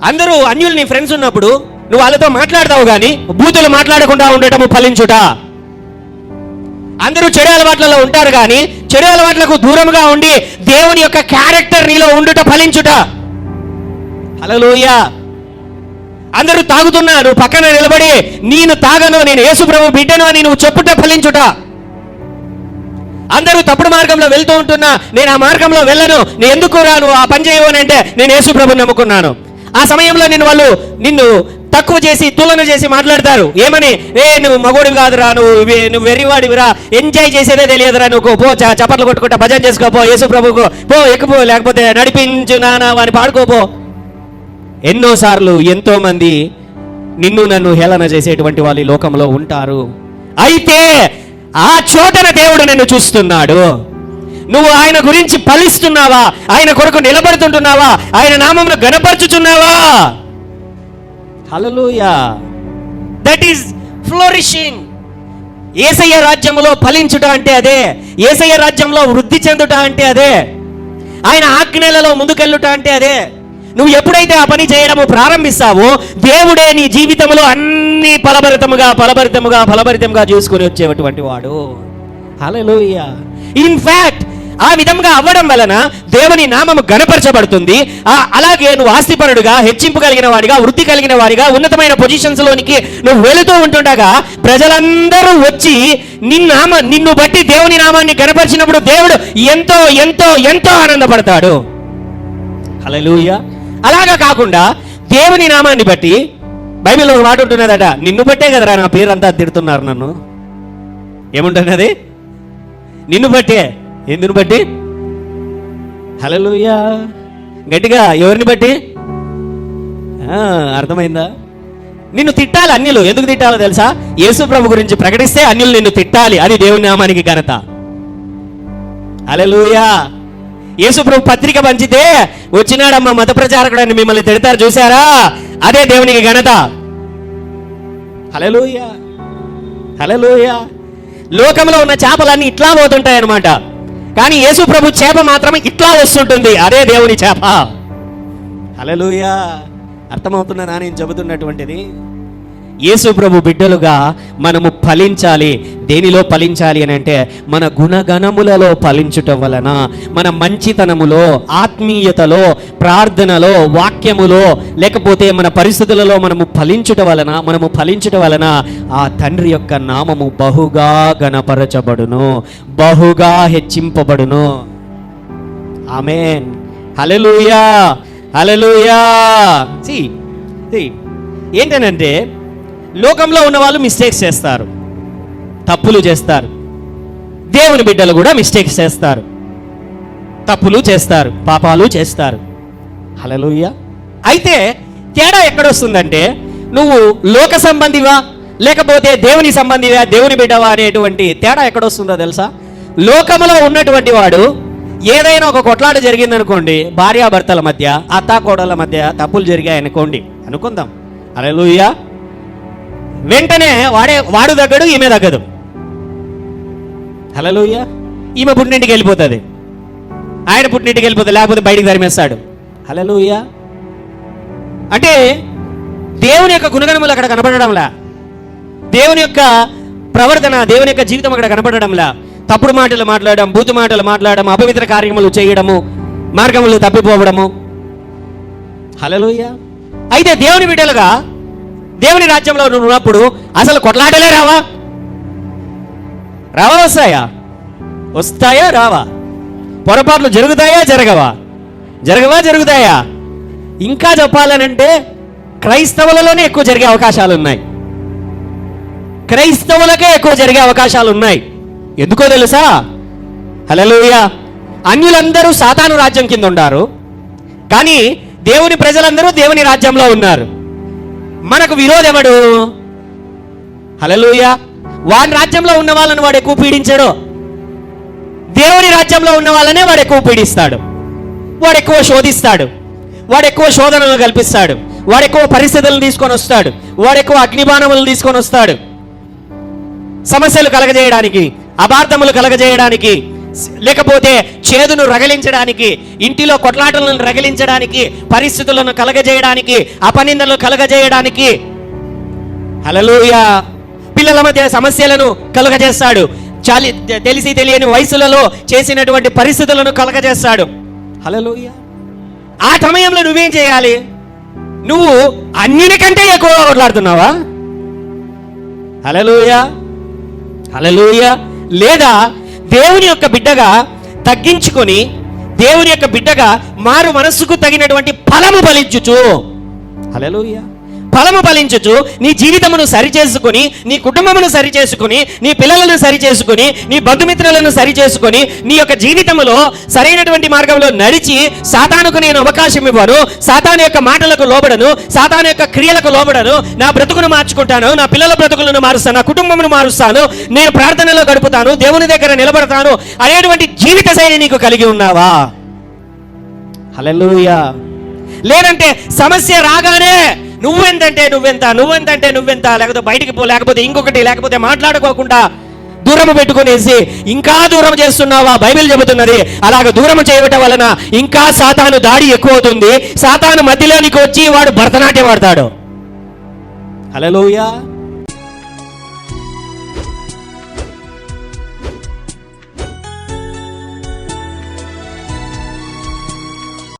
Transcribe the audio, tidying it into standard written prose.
అందరూ అన్యులు నీ ఫ్రెండ్స్ ఉన్నప్పుడు నువ్వు వాళ్ళతో మాట్లాడతావు కానీ బూతులు మాట్లాడకుండా ఉండటము ఫలించుట. అందరూ చెడు అలవాట్లలో ఉంటారు కానీ చెడు అలవాట్లకు దూరంగా ఉండి దేవుని యొక్క క్యారెక్టర్ నీలో ఉండుట ఫలించుట. హల్లెలూయా. అందరూ తాగుతున్నారు, పక్కన నిలబడి నేను తాగను, నేను యేసు ప్రభు బిడ్డను అని నువ్వు చెప్పుట ఫలించుట. అందరూ తప్పుడు మార్గంలో వెళ్తూ ఉంటున్నా, నేను ఆ మార్గంలో వెళ్ళను, నేను ఎందుకు రాను, ఆ పని చేయను అంటే నేను యేసు ప్రభుని నమ్ముకున్నాను. ఆ సమయంలో నిన్ను తక్కువ చేసి తులన చేసి మాట్లాడతారు. ఏమని? నువ్వు మగోడివి కాదురా, నువ్వు వెర్రివాడివిరా, ఎంజాయ్ చేసేదే తెలియదురా, నువ్వు పో చప్పట్లు కొట్టుకుంటా భజన చేసుకోపో, యేసు ప్రభుకు పో, ఎక్కుపో, లేకపోతే నడిపించు నానా వాని పాడుకోపో. ఎన్నోసార్లు ఎంతో మంది నిన్ను నన్ను హేళన చేసేటువంటి వాళ్ళు ఈ లోకంలో ఉంటారు. అయితే ఆ చోటన దేవుడు నిన్ను చూస్తున్నాడు. నువ్వు ఆయన గురించి ఫలిస్తున్నావా? ఆయన కొరకు నిలబడుతుంటున్నావా? ఆయన నామమును గణపరచుచున్నావా? హల్లెలూయా. That is ఫ్లోరిషింగ్. యేసయ్య రాజ్యములో ఫలించుట అంటే అదే. యేసయ్య రాజ్యంలో వృద్ధి చెందుట అంటే అదే. ఆయన ఆజ్ఞలలో ముందుకెళ్ళుట అంటే అదే. నువ్వు ఎప్పుడైతే ఆ పని చేయడము ప్రారంభిస్తావో దేవుడే నీ జీవితంలో అన్ని ఫలభరితముగా చూసుకొని వచ్చేటువంటి వాడు. హల్లెలూయా. ఇన్ఫాక్ట్ ఆ విధంగా అవ్వడం వలన దేవుని నామము గణపరచబడుతుంది. అలాగే నువ్వు ఆస్తిపరుడుగా, హెచ్చింపు కలిగిన వాడిగా, వృద్ధి కలిగిన వాడిగా, ఉన్నతమైన పొజిషన్స్ లోనికి నువ్వు వెళుతూ ఉంటుండగా ప్రజలందరూ వచ్చి నిన్ను బట్టి దేవుని నామాన్ని గణపరిచినప్పుడు దేవుడు ఎంతో ఎంతో ఎంతో ఆనందపడతాడు. హల్లెలూయా. అలాగా కాకుండా దేవుని నామాన్ని బట్టి బైబిల్లో ఒక మాట ఉంటున్నదట, నిన్ను బట్టే కదరా నా పేరంతా తిడుతున్నారు నన్ను. ఏముంటున్నది? నిన్ను బట్టే. ఎందుని బట్టి? హల్లెలూయా. గట్టిగా, ఎవరిని బట్టి? అర్థమైందా? నిన్ను తిట్టాలి అన్యులు. ఎందుకు తిట్టాలో తెలుసా? యేసు ప్రభు గురించి ప్రకటిస్తే అన్యులు నిన్ను తిట్టాలి. అది దేవుని నామానికి ఘనత. హల్లెలూయా. యేసు ప్రభు పత్రిక పంచితే వచ్చినాడమ్మ మత ప్రచారకుడు అని మిమ్మల్ని తిడతారు చూసారా? అదే దేవునికి ఘనత. హల్లెలూయా. హల్లెలూయా. లోకంలో ఉన్న చేపలన్నీ ఇట్లా పోతుంటాయి అన్నమాట, కానీ యేసు ప్రభు చేప మాత్రం ఇట్లా వస్తుంటుంది. అదే దేవుని చేప. హల్లెలూయా. అర్థమవుతున్నా నేను చెబుతున్నటువంటిది? యేసు ప్రభు బిడ్డలుగా మనము ఫలించాలి. దేనిలో ఫలించాలి అని అంటే మన గుణగణములలో ఫలించుట వలన, మన మంచితనములో, ఆత్మీయతలో, ప్రార్థనలో, వాక్యములో, లేకపోతే మన పరిస్థితులలో మనము ఫలించుట వలన ఆ తండ్రి యొక్క నామము బహుగా గణపరచబడును, బహుగా హెచ్చింపబడును. ఆమేన్. హల్లెలూయా. హల్లెలూయా. ఏంటనంటే లోకంలో ఉన్న వాళ్ళు మిస్టేక్స్ చేస్తారు, తప్పులు చేస్తారు. దేవుని బిడ్డలు కూడా మిస్టేక్స్ చేస్తారు, తప్పులు చేస్తారు, పాపాలు చేస్తారు. హల్లెలూయా. అయితే తేడా ఎక్కడొస్తుందంటే నువ్వు లోక సంబంధివా లేకపోతే దేవుని సంబంధివా, దేవుని బిడ్డవా అనేటువంటి తేడా ఎక్కడొస్తుందో తెలుసా? లోకంలో ఉన్నటువంటి వాడు ఏదైనా ఒక కొట్లాట జరిగిందనుకోండి, భార్యాభర్తల మధ్య, అత్తాకోడళ్ళ మధ్య తప్పులు జరిగాయనుకోండి, అనుకుందాం. హల్లెలూయా. వెంటనే వాడు తగ్గడు, ఈమె తగ్గదు. హల్లెలూయా. ఈమె పుట్టింటికి వెళ్ళిపోతుంది, ఆయన పుట్టింటికి వెళ్ళిపోతుంది, లేకపోతే బయటికి తరిమేస్తాడు. హల్లెలూయా. అంటే దేవుని యొక్క గుణగణములు అక్కడ కనపడడంలా, దేవుని యొక్క ప్రవర్తన, దేవుని యొక్క జీవితం అక్కడ కనపడడంలా. తప్పుడు మాటలు మాట్లాడడం, బూతు మాటలు మాట్లాడడం, అపవిత్ర కార్యములు చేయడము, మార్గములు తప్పిపోవడము. హల్లెలూయా. అయితే దేవుని బిడ్డలుగా దేవుని రాజ్యంలో ఉన్నప్పుడు అసలు కొట్లాటలే రావా? వస్తాయా రావా? పొరపాట్లు జరుగుతాయా జరగవా? ఇంకా చెప్పాలనంటే క్రైస్తవులలోనే ఎక్కువ జరిగే అవకాశాలు ఉన్నాయి. క్రైస్తవులకే ఎక్కువ జరిగే అవకాశాలు ఉన్నాయి. ఎందుకో తెలుసా? హల్లెలూయా. అన్యులందరూ సాతాను రాజ్యం కింద ఉన్నారు, కానీ దేవుని ప్రజలందరూ దేవుని రాజ్యంలో ఉన్నారు. మనకు విరోధెవడు? హల్లెలూయా. వాడి రాజ్యంలో ఉన్న వాళ్ళని వాడు ఎక్కువ పీడించాడు, దేవుని రాజ్యంలో ఉన్న వాళ్ళనే వాడు ఎక్కువ పీడిస్తాడు, వాడు ఎక్కువ శోధిస్తాడు, వాడు ఎక్కువ శోధనలు కల్పిస్తాడు, వాడు ఎక్కువ పరిస్థితులను తీసుకొని వస్తాడు, వాడు ఎక్కువ అగ్నిబాణములను తీసుకొని వస్తాడు, సమస్యలు కలగజేయడానికి, అపార్థములు కలగజేయడానికి, లేకపోతే చేదును రగిలించడానికి, ఇంటిలో కొట్లాటలను రగిలించడానికి, పరిస్థితులను కలగజేయడానికి, అపనిందలు కలగజేయడానికి, హల్లెలూయా, పిల్లల మధ్య సమస్యలను కలుగజేస్తాడు. తెలిసి తెలియని వయసులలో చేసినటువంటి పరిస్థితులను కలగజేస్తాడు. హల్లెలూయా. ఆ సమయంలో నువ్వేం చేయాలి? నువ్వు అన్నిటికంటే ఎక్కువగా కొట్లాడుతున్నావా? హల్లెలూయా, హల్లెలూయా. లేదా దేవుని యొక్క బిడ్డగా తగ్గించుకొని, దేవుని యొక్క బిడ్డగా మారు మనస్సుకు తగినటువంటి ఫలము ఫలించుచు, హల్లెలూయా, ఫలము ఫలించుచు నీ జీవితమును సరిచేసుకుని, నీ కుటుంబమును సరిచేసుకుని, నీ పిల్లలను సరిచేసుకుని, నీ బంధుమిత్రులను సరిచేసుకుని, నీ యొక్క జీవితంలో సరైనటువంటి మార్గంలో నడిచి, సాతానుకు నేను అవకాశం ఇవ్వను, సాతాను యొక్క మాటలకు లోబడను, సాతాను యొక్క క్రియలకు లోబడను, నా బ్రతుకును మార్చుకుంటాను, నా పిల్లల బ్రతుకులను మారుస్తాను, నా కుటుంబమును మారుస్తాను, నేను ప్రార్థనలో గడుపుతాను, దేవుని దగ్గర నిలబడతాను అనేటువంటి జీవిత శైలి నీకు కలిగి ఉన్నావా? హల్లెలూయా. లేదంటే సమస్య రాగానే నువ్వెంత, లేకపోతే బయటికి పో, లేకపోతే ఇంకొకటి, లేకపోతే మాట్లాడుకోకుండా దూరం పెట్టుకునేసి ఇంకా దూరం చేస్తున్నావా? బైబిల్ చెబుతున్నది అలాగ దూరం చేయటం వలన ఇంకా సాతాను దాడి ఎక్కువ అవుతుంది. సాతాను మధ్యలోనికి వచ్చి వాడు భరతనాట్యం ఆడతాడు. హల్లెలూయా.